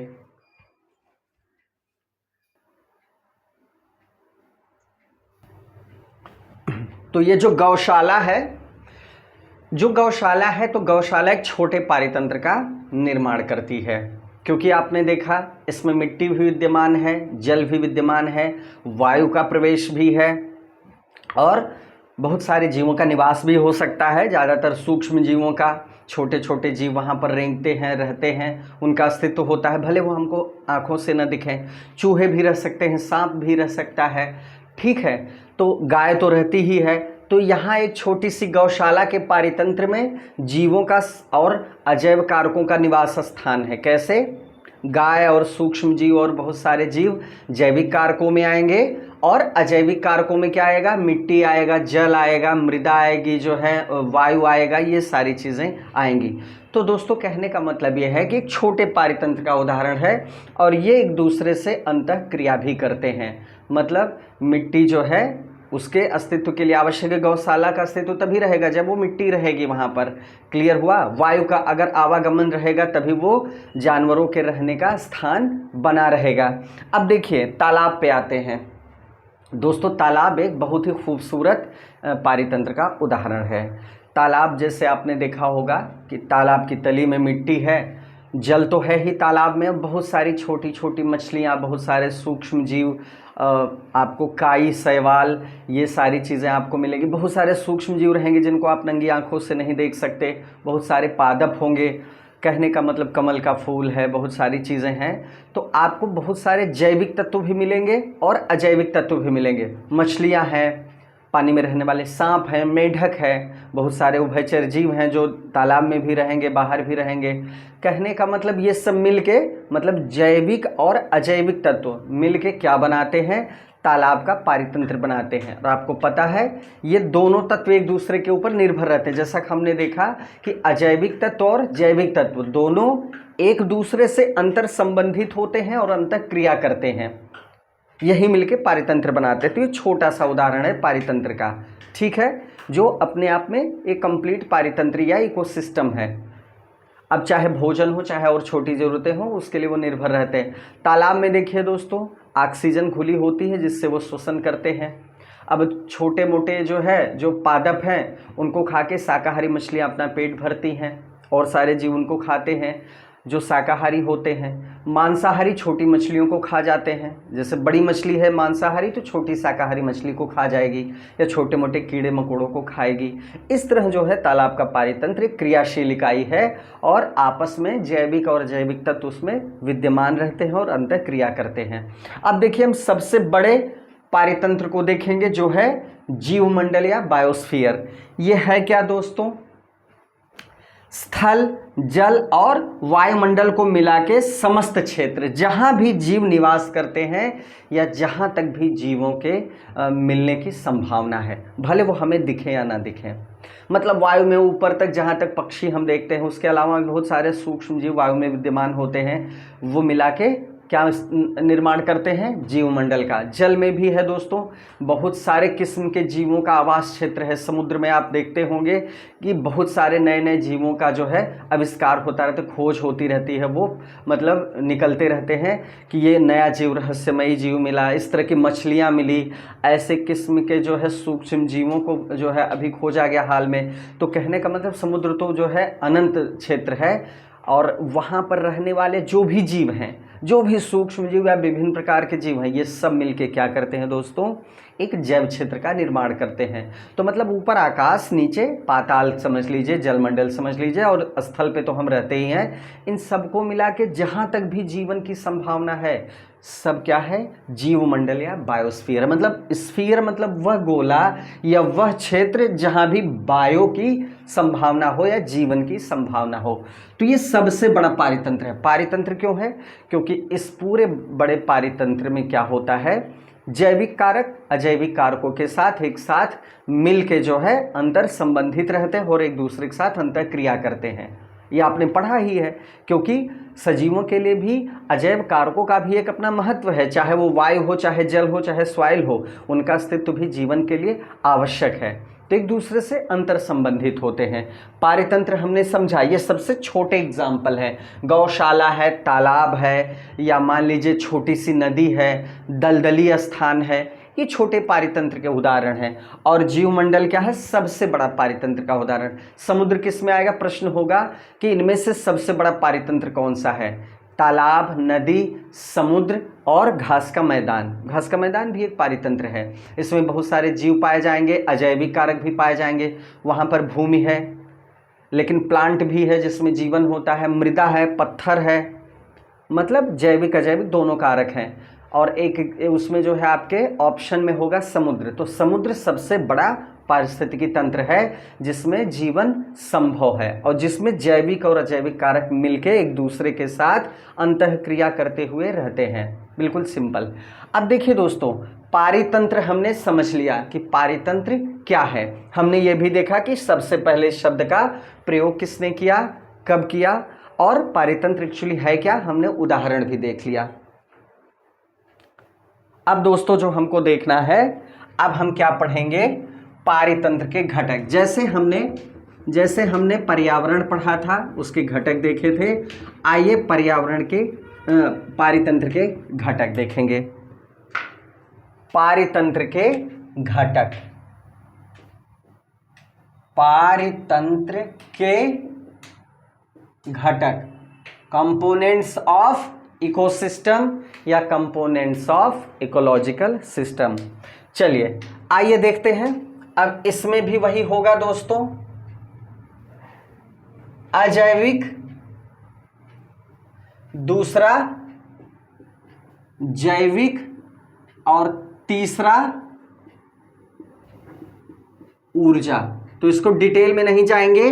तो ये जो गौशाला है, तो गौशाला एक छोटे पारितंत्र का निर्माण करती है, क्योंकि आपने देखा इसमें मिट्टी भी विद्यमान है, जल भी विद्यमान है, वायु का प्रवेश भी है और बहुत सारे जीवों का निवास भी हो सकता है। ज़्यादातर सूक्ष्म जीवों का, छोटे छोटे जीव वहाँ पर रेंगते हैं, रहते हैं, उनका अस्तित्व होता है, भले वो हमको आँखों से न दिखें। चूहे भी रह सकते हैं, सांप भी रह सकता है, ठीक है। तो गाय तो रहती ही है। तो यहाँ एक छोटी सी गौशाला के पारितंत्र में जीवों का और अजैव कारकों का निवास स्थान है। कैसे, गाय और सूक्ष्म जीव और बहुत सारे जीव जैविक कारकों में आएंगे और अजैविक कारकों में क्या आएगा, मिट्टी आएगा, जल आएगा, मृदा आएगी, जो है वायु आएगा, ये सारी चीज़ें आएंगी। तो दोस्तों कहने का मतलब ये है कि एक छोटे पारितंत्र का उदाहरण है और ये एक दूसरे से अंतःक्रिया भी करते हैं। मतलब मिट्टी जो है उसके अस्तित्व के लिए आवश्यक है। गौशाला का अस्तित्व तभी रहेगा जब वो मिट्टी रहेगी वहाँ पर, क्लियर हुआ। वायु का अगर आवागमन रहेगा तभी वो जानवरों के रहने का स्थान बना रहेगा। अब देखिए तालाब पे आते हैं दोस्तों। तालाब एक बहुत ही खूबसूरत पारितंत्र का उदाहरण है। तालाब जैसे आपने देखा होगा कि तालाब की तली में मिट्टी है, जल तो है ही तालाब में, बहुत सारी छोटी छोटी मछलियाँ, बहुत सारे सूक्ष्म जीव, आपको काई, शैवाल, ये सारी चीज़ें आपको मिलेंगी। बहुत सारे सूक्ष्म जीव रहेंगे जिनको आप नंगी आंखों से नहीं देख सकते, बहुत सारे पादप होंगे, कहने का मतलब कमल का फूल है, बहुत सारी चीज़ें हैं। तो आपको बहुत सारे जैविक तत्व भी मिलेंगे और अजैविक तत्व भी मिलेंगे। मछलियाँ हैं, पानी में रहने वाले सांप हैं, मेढक है, बहुत सारे उभयचर जीव हैं जो तालाब में भी रहेंगे, बाहर भी रहेंगे। कहने का मतलब ये सब मिलके, मतलब जैविक और अजैविक तत्व मिलके क्या बनाते हैं, तालाब का पारितंत्र बनाते हैं। और आपको पता है ये दोनों तत्व एक दूसरे के ऊपर निर्भर रहते हैं। जैसा कि हमने देखा कि अजैविक तत्व और जैविक तत्व दोनों एक दूसरे से अंतर संबंधित होते हैं और अंतःक्रिया करते हैं, यही मिलके पारितंत्र बनाते हैं। तो ये छोटा सा उदाहरण है पारितंत्र का, ठीक है, जो अपने आप में एक कंप्लीट पारितंत्र या इकोसिस्टम है। अब चाहे भोजन हो, चाहे और छोटी ज़रूरतें हो, उसके लिए वो निर्भर रहते हैं। तालाब में देखिए दोस्तों ऑक्सीजन खुली होती है जिससे वो श्वसन करते हैं। अब छोटे मोटे जो है, जो पादप हैं, उनको खा के शाकाहारी मछलियाँ अपना पेट भरती हैं और सारे जीव उनको खाते हैं जो शाकाहारी होते हैं। मांसाहारी छोटी मछलियों को खा जाते हैं, जैसे बड़ी मछली है मांसाहारी तो छोटी शाकाहारी मछली को खा जाएगी या छोटे मोटे कीड़े मकोड़ों को खाएगी। इस तरह जो है तालाब का पारितंत्र एक क्रियाशील इकाई है और आपस में जैविक और अजैविक तत्व उसमें विद्यमान रहते हैं और अंतःक्रिया करते हैं। अब देखिए हम सबसे बड़े पारितंत्र को देखेंगे जो है जीवमंडल या बायोस्फीयर। ये है क्या दोस्तों, स्थल, जल और वायुमंडल को मिला के समस्त क्षेत्र जहाँ भी जीव निवास करते हैं या जहाँ तक भी जीवों के मिलने की संभावना है, भले वो हमें दिखे या ना दिखे। मतलब वायु में ऊपर तक जहाँ तक पक्षी हम देखते हैं, उसके अलावा बहुत सारे सूक्ष्म जीव वायु में विद्यमान होते हैं, वो मिला के क्या निर्माण करते हैं, जीवमंडल का। जल में भी है दोस्तों, बहुत सारे किस्म के जीवों का आवास क्षेत्र है। समुद्र में आप देखते होंगे कि बहुत सारे नए नए जीवों का जो है आविष्कार होता रहता है, खोज होती रहती है, वो मतलब निकलते रहते हैं कि ये नया जीव, रहस्यमयी जीव मिला, इस तरह की मछलियाँ मिली, ऐसे किस्म के जो है सूक्ष्म जीवों को जो है अभी खोजा गया हाल में। तो कहने का मतलब समुद्र तो जो है अनंत क्षेत्र है और वहाँ पर रहने वाले जो भी जीव हैं, जो भी सूक्ष्म जीव या विभिन्न प्रकार के जीव हैं, ये सब मिलके क्या करते हैं दोस्तों, एक जैव क्षेत्र का निर्माण करते हैं। तो मतलब ऊपर आकाश, नीचे पाताल समझ लीजिए, जलमंडल समझ लीजिए, और स्थल पे तो हम रहते ही हैं। इन सबको मिला के जहाँ तक भी जीवन की संभावना है, सब क्या है, जीवमंडल या बायोस्फीयर। मतलब स्फीयर मतलब वह गोला या वह क्षेत्र जहाँ भी बायो की संभावना हो या जीवन की संभावना हो। तो ये सबसे बड़ा पारितंत्र है। पारितंत्र क्यों है? क्योंकि इस पूरे बड़े पारितंत्र में क्या होता है, जैविक कारक अजैविक कारकों के साथ एक साथ मिल के जो है अंतर संबंधित रहते हैं और एक दूसरे के साथ अंतर क्रिया करते हैं। ये आपने पढ़ा ही है, क्योंकि सजीवों के लिए भी अजैव कारकों का भी एक अपना महत्व है, चाहे वो वायु हो, चाहे जल हो, चाहे सॉइल हो, उनका अस्तित्व भी जीवन के लिए आवश्यक है। तो एक दूसरे से अंतर संबंधित होते हैं। पारितंत्र हमने समझा, ये सबसे छोटे एग्जाम्पल हैं। गौशाला है, तालाब है, या मान लीजिए छोटी सी नदी है, दलदली स्थान है, ये छोटे पारितंत्र के उदाहरण हैं। और जीवमंडल क्या है, सबसे बड़ा पारितंत्र का उदाहरण। समुद्र किस में आएगा? प्रश्न होगा कि इनमें से सबसे बड़ा पारितंत्र कौन सा है? तालाब, नदी, समुद्र और घास का मैदान। घास का मैदान भी एक पारितंत्र है। इसमें बहुत सारे जीव पाए जाएंगे, अजैविक कारक भी पाए जाएंगे। वहाँ पर भूमि है, लेकिन प्लांट भी है जिसमें जीवन होता है, मृदा है, पत्थर है, मतलब जैविक अजैविक दोनों कारक हैं। और एक उसमें जो है आपके ऑप्शन में होगा समुद्र। तो समुद्र सबसे बड़ा पारिस्थितिकी तंत्र है जिसमें जीवन संभव है और जिसमें जैविक और अजैविक कारक मिलके एक दूसरे के साथ अंतःक्रिया करते हुए रहते हैं। बिल्कुल सिंपल। अब देखिए दोस्तों, पारितंत्र हमने समझ लिया कि पारितंत्र क्या है। हमने ये भी देखा कि सबसे पहले शब्द का प्रयोग किसने किया, कब किया, और पारितंत्र एक्चुअली है क्या, हमने उदाहरण भी देख लिया। अब दोस्तों जो हमको देखना है, अब हम क्या पढ़ेंगे, पारितंत्र के घटक। जैसे हमने पर्यावरण पढ़ा था, उसके घटक देखे थे। आइए पर्यावरण के पारितंत्र के घटक देखेंगे। पारितंत्र के घटक, पारितंत्र के घटक, कंपोनेंट्स ऑफ इकोसिस्टम या कंपोनेंट्स ऑफ इकोलॉजिकल सिस्टम। चलिए आइए देखते हैं। अब इसमें भी वही होगा दोस्तों, अजैविक, दूसरा जैविक और तीसरा ऊर्जा। तो इसको डिटेल में नहीं जाएंगे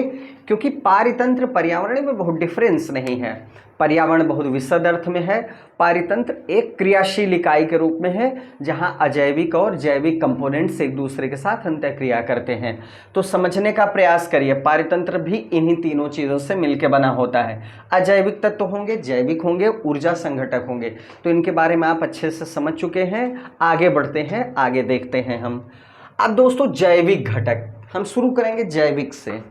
क्योंकि पारितंत्र पर्यावरण में बहुत डिफरेंस नहीं है। पर्यावरण बहुत विशद अर्थ में है, पारितंत्र एक क्रियाशील इकाई के रूप में है जहां अजैविक और जैविक कंपोनेंट्स एक दूसरे के साथ अंतःक्रिया करते हैं। तो समझने का प्रयास करिए, पारितंत्र भी इन्हीं तीनों चीज़ों से मिलकर बना होता है। अजैविक तत्व होंगे, जैविक होंगे, ऊर्जा संघटक होंगे। तो इनके बारे में आप अच्छे से समझ चुके हैं। आगे बढ़ते हैं, आगे देखते हैं हम। अब दोस्तों जैविक घटक, हम शुरू करेंगे जैविक से।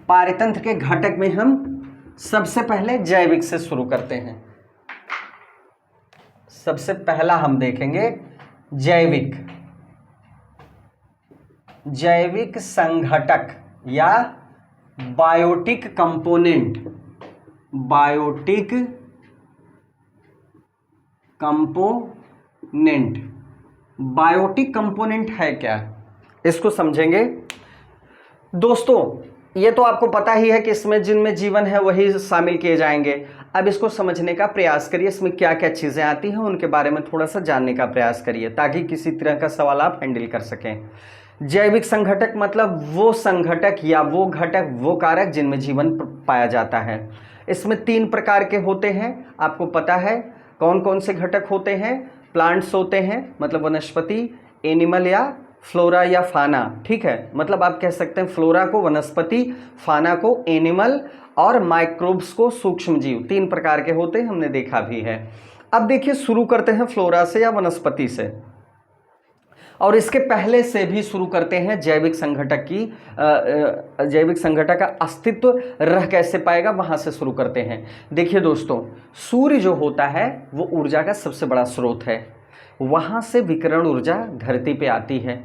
पारितंत्र के घटक में हम सबसे पहले जैविक से शुरू करते हैं। सबसे पहला हम देखेंगे जैविक, जैविक संघटक या biotic component. Biotic component, biotic component है क्या, इसको समझेंगे। दोस्तों ये तो आपको पता ही है कि इसमें जिनमें जीवन है वही शामिल किए जाएंगे। अब इसको समझने का प्रयास करिए, इसमें क्या क्या चीज़ें आती हैं उनके बारे में थोड़ा सा जानने का प्रयास करिए ताकि किसी तरह का सवाल आप हैंडल कर सकें। जैविक संघटक मतलब वो संघटक या वो घटक, वो कारक जिनमें जीवन पाया जाता है। इसमें 3 प्रकार के होते हैं, आपको पता है कौन कौन से घटक होते हैं। प्लांट्स होते हैं, मतलब वनस्पति, एनिमल या फ्लोरा या फाना, ठीक है। मतलब आप कह सकते हैं फ्लोरा को वनस्पति, फाना को एनिमल और माइक्रोब्स को सूक्ष्म जीव। 3 प्रकार के होते हैं, हमने देखा भी है। अब देखिए शुरू करते हैं फ्लोरा से या वनस्पति से, और इसके पहले से भी शुरू करते हैं जैविक संघटक की। जैविक संघटक का अस्तित्व रह कैसे पाएगा, वहां से शुरू करते हैं। देखिए दोस्तों, सूर्य जो होता है वो ऊर्जा का सबसे बड़ा स्रोत है। वहाँ से विकिरण ऊर्जा धरती पे आती है।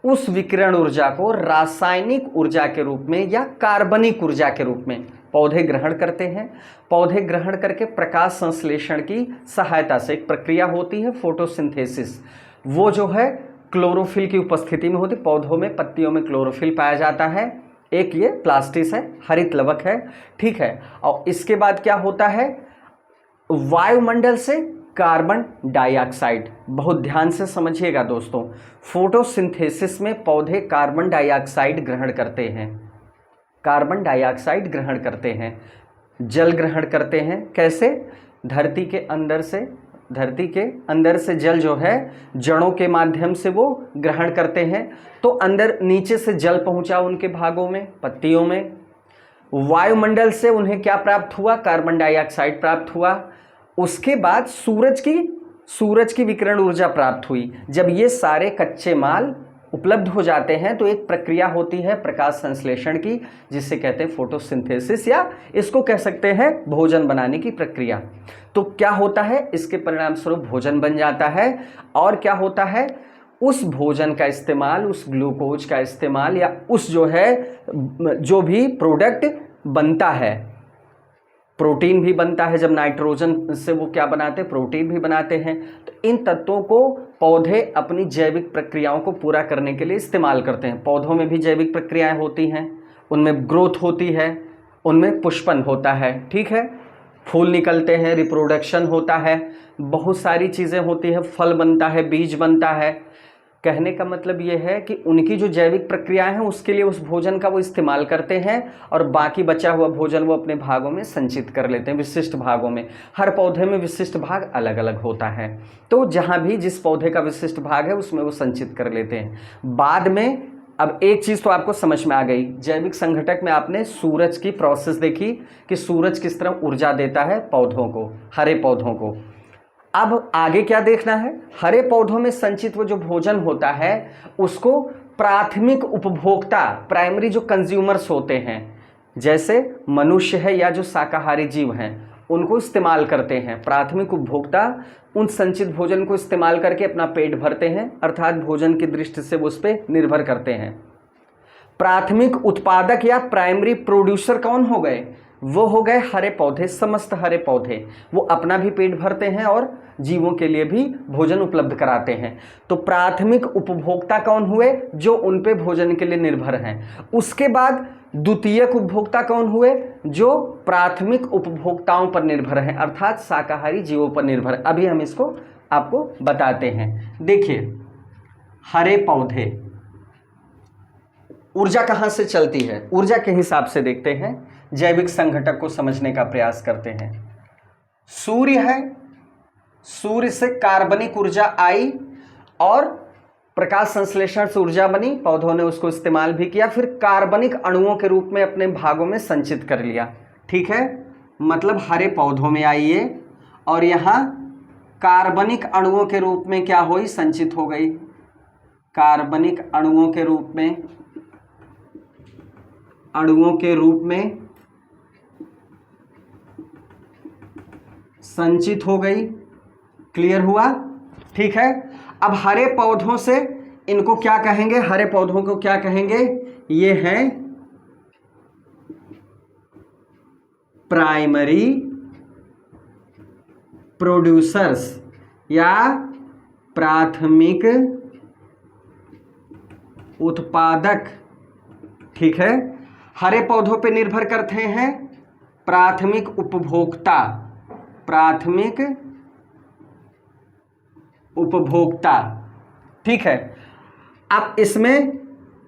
उस विकिरण ऊर्जा को रासायनिक ऊर्जा के रूप में या कार्बनिक ऊर्जा के रूप में पौधे ग्रहण करते हैं। पौधे ग्रहण करके प्रकाश संश्लेषण की सहायता से एक प्रक्रिया होती है फोटोसिंथेसिस, वो जो है क्लोरोफिल की उपस्थिति में होती है। पौधों में, पत्तियों में क्लोरोफिल पाया जाता है। एक ये प्लास्टिस है, हरित लवक है, ठीक है। और इसके बाद क्या होता है, वायुमंडल से कार्बन डाइऑक्साइड, बहुत ध्यान से समझिएगा दोस्तों, फोटोसिंथेसिस में पौधे कार्बन डाइऑक्साइड ग्रहण करते हैं, कार्बन डाइऑक्साइड ग्रहण करते हैं, जल ग्रहण करते हैं। कैसे? धरती के अंदर से जल जो है जड़ों के माध्यम से वो ग्रहण करते हैं। तो अंदर नीचे से जल पहुंचा उनके भागों में, पत्तियों में। वायुमंडल से उन्हें क्या प्राप्त हुआ? कार्बन डाइऑक्साइड प्राप्त हुआ। उसके बाद सूरज की विकिरण ऊर्जा प्राप्त हुई। जब ये सारे कच्चे माल उपलब्ध हो जाते हैं तो एक प्रक्रिया होती है प्रकाश संश्लेषण की, जिसे कहते हैं फोटोसिंथेसिस, या इसको कह सकते हैं भोजन बनाने की प्रक्रिया। तो क्या होता है, इसके परिणाम स्वरूप भोजन बन जाता है। और क्या होता है, उस भोजन का इस्तेमाल, उस ग्लूकोज का इस्तेमाल, या उस जो भी प्रोडक्ट बनता है, प्रोटीन भी बनता है। जब नाइट्रोजन से वो क्या बनाते हैं, प्रोटीन भी बनाते हैं। तो इन तत्वों को पौधे अपनी जैविक प्रक्रियाओं को पूरा करने के लिए इस्तेमाल करते हैं। पौधों में भी जैविक प्रक्रियाएं होती हैं, उनमें ग्रोथ होती है, उनमें पुष्पन होता है, ठीक है, फूल निकलते हैं, रिप्रोडक्शन होता है, बहुत सारी चीज़ें होती है, फल बनता है, बीज बनता है। कहने का मतलब ये है कि उनकी जो जैविक प्रक्रियाएं हैं उसके लिए उस भोजन का वो इस्तेमाल करते हैं, और बाकी बचा हुआ भोजन वो अपने भागों में संचित कर लेते हैं, विशिष्ट भागों में। हर पौधे में विशिष्ट भाग अलग अलग होता है, तो जहाँ भी जिस पौधे का विशिष्ट भाग है उसमें वो संचित कर लेते हैं। बाद में अब एक चीज़ तो आपको समझ में आ गई, जैविक संघटक में आपने सूरज की प्रोसेस देखी कि सूरज किस तरह ऊर्जा देता है पौधों को, हरे पौधों को। अब आगे क्या देखना है, हरे पौधों में संचित वो जो भोजन होता है उसको प्राथमिक उपभोक्ता, प्राइमरी जो कंज्यूमर्स होते हैं, जैसे मनुष्य है या जो शाकाहारी जीव हैं, उनको इस्तेमाल करते हैं। प्राथमिक उपभोक्ता उन संचित भोजन को इस्तेमाल करके अपना पेट भरते हैं, अर्थात भोजन की दृष्टि से वो उस पर निर्भर करते हैं। प्राथमिक उत्पादक या प्राइमरी प्रोड्यूसर कौन हो गए? वो हो गए हरे पौधे, समस्त हरे पौधे। वो अपना भी पेट भरते हैं और जीवों के लिए भी भोजन उपलब्ध कराते हैं। तो प्राथमिक उपभोक्ता कौन हुए? जो उन पे भोजन के लिए निर्भर हैं। उसके बाद द्वितीयक उपभोक्ता कौन हुए? जो प्राथमिक उपभोक्ताओं पर निर्भर हैं, अर्थात शाकाहारी जीवों पर निर्भर। अभी हम इसको आपको बताते हैं। देखिए, हरे पौधे, ऊर्जा कहाँ से चलती है? ऊर्जा के हिसाब से देखते हैं, जैविक संघटक को समझने का प्रयास करते हैं। सूर्य है, सूर्य से कार्बनिक ऊर्जा आई और प्रकाश संश्लेषण से ऊर्जा बनी, पौधों ने उसको इस्तेमाल भी किया, फिर कार्बनिक अणुओं के रूप में अपने भागों में संचित कर लिया, ठीक है। मतलब हरे पौधों में आई ये, और यहाँ कार्बनिक अणुओं के रूप में क्या हुई? संचित हो गई। कार्बनिक अणुओं के रूप में संचित हो गई। क्लियर हुआ? ठीक है। अब हरे पौधों से इनको क्या कहेंगे? हरे पौधों को क्या कहेंगे? ये हैं प्राइमरी प्रोड्यूसर्स या प्राथमिक उत्पादक, ठीक है। हरे पौधों पे निर्भर करते हैं प्राथमिक उपभोक्ता, प्राथमिक उपभोक्ता, ठीक है। अब इसमें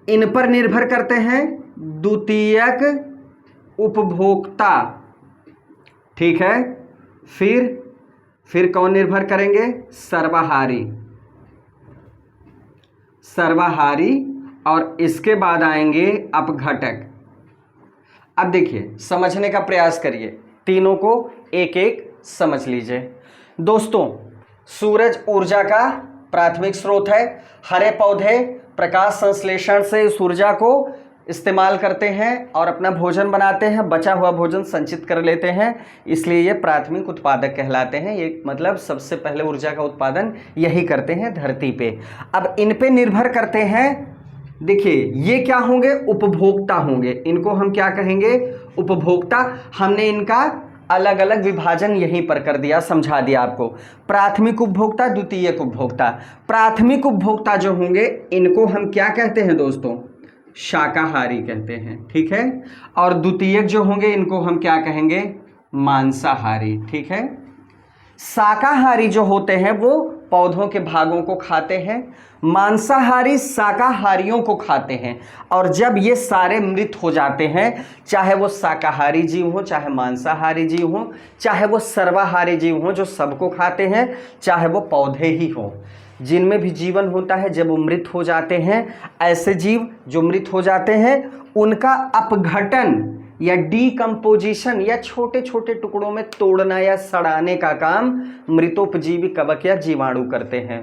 इन पर निर्भर करते हैं द्वितीयक उपभोक्ता, ठीक है। फिर कौन निर्भर करेंगे? सर्वाहारी, सर्वाहारी, और इसके बाद आएंगे अपघटक। अब देखिए, समझने का प्रयास करिए, तीनों को एक एक समझ लीजिए। दोस्तों, सूरज ऊर्जा का प्राथमिक स्रोत है। हरे पौधे प्रकाश संश्लेषण से इस ऊर्जा को इस्तेमाल करते हैं और अपना भोजन बनाते हैं, बचा हुआ भोजन संचित कर लेते हैं, इसलिए ये प्राथमिक उत्पादक कहलाते हैं। ये मतलब सबसे पहले ऊर्जा का उत्पादन यही करते हैं धरती पे। अब इन पे निर्भर करते हैं देखिए ये क्या होंगे, उपभोक्ता होंगे, इनको हम क्या कहेंगे, उपभोक्ता। हमने इनका अलग अलग विभाजन यहीं पर कर दिया, समझा दिया आपको। प्राथमिक उपभोक्ता, द्वितीयक उपभोक्ता। प्राथमिक उपभोक्ता जो होंगे इनको हम क्या कहते हैं दोस्तों, शाकाहारी कहते हैं, ठीक है। और द्वितीयक जो होंगे इनको हम क्या कहेंगे, मांसाहारी, ठीक है। शाकाहारी जो होते हैं वो पौधों के भागों को खाते हैं, मांसाहारी शाकाहारियों को खाते हैं। और जब ये सारे मृत हो जाते हैं, चाहे वो शाकाहारी जीव हो, चाहे मांसाहारी जीव हो, चाहे वो सर्वाहारी जीव हो जो सबको खाते हैं, चाहे वो पौधे ही हो, जिनमें भी जीवन होता है, जब वो मृत हो जाते हैं, ऐसे जीव जो मृत हो जाते हैं उनका अपघटन या डीकम्पोजिशन या छोटे छोटे टुकड़ों में तोड़ना या सड़ाने का काम मृतोपजीवी कवक या जीवाणु करते हैं।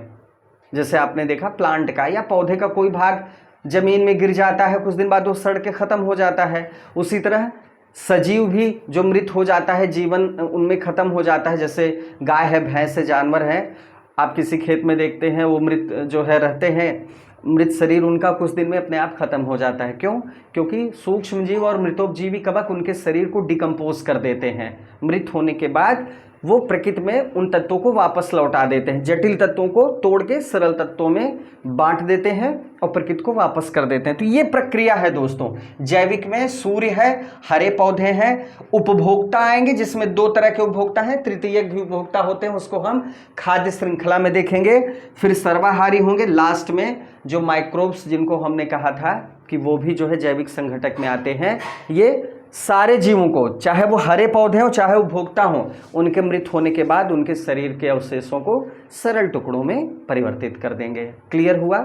जैसे आपने देखा प्लांट का या पौधे का कोई भाग जमीन में गिर जाता है, कुछ दिन बाद वो सड़ के खत्म हो जाता है। उसी तरह सजीव भी जो मृत हो जाता है, जीवन उनमें खत्म हो जाता है। जैसे गाय है, भैंस है, जानवर है, आप किसी खेत में देखते हैं वो मृत जो है रहते हैं, मृत शरीर उनका कुछ दिन में अपने आप खत्म हो जाता है। क्यों? क्योंकि सूक्ष्मजीव और मृतोपजीवी कवक उनके शरीर को डिकम्पोज कर देते हैं। मृत होने के बाद वो प्रकृति में उन तत्वों को वापस लौटा देते हैं, जटिल तत्वों को तोड़ के सरल तत्वों में बांट देते हैं और प्रकृति को वापस कर देते हैं। तो ये प्रक्रिया है दोस्तों। जैविक में सूर्य है, हरे पौधे हैं, उपभोक्ता आएंगे जिसमें दो तरह के उपभोक्ता हैं, तृतीयक भी उपभोक्ता होते हैं, उसको हम खाद्य श्रृंखला में देखेंगे। फिर सर्वाहारी होंगे, लास्ट में जो माइक्रोब्स जिनको हमने कहा था कि वो भी जो है जैविक संघटक में आते हैं। ये सारे जीवों को, चाहे वो हरे पौधे हों चाहे उपभोक्ता हों, उनके मृत होने के बाद उनके शरीर के अवशेषों को सरल टुकड़ों में परिवर्तित कर देंगे। क्लियर हुआ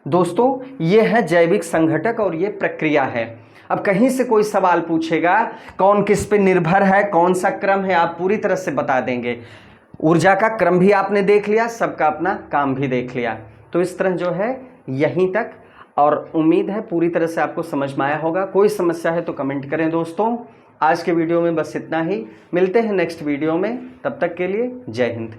दोस्तों? ये है जैविक संघटक और ये प्रक्रिया है। अब कहीं से कोई सवाल पूछेगा कौन किस पे निर्भर है, कौन सा क्रम है, आप पूरी तरह से बता देंगे। ऊर्जा का क्रम भी आपने देख लिया, सबका अपना काम भी देख लिया। तो इस तरह जो है यहीं तक, और उम्मीद है पूरी तरह से आपको समझ में आया होगा। कोई समस्या है तो कमेंट करें दोस्तों। आज के वीडियो में बस इतना ही, मिलते हैं नेक्स्ट वीडियो में, तब तक के लिए जय हिंद।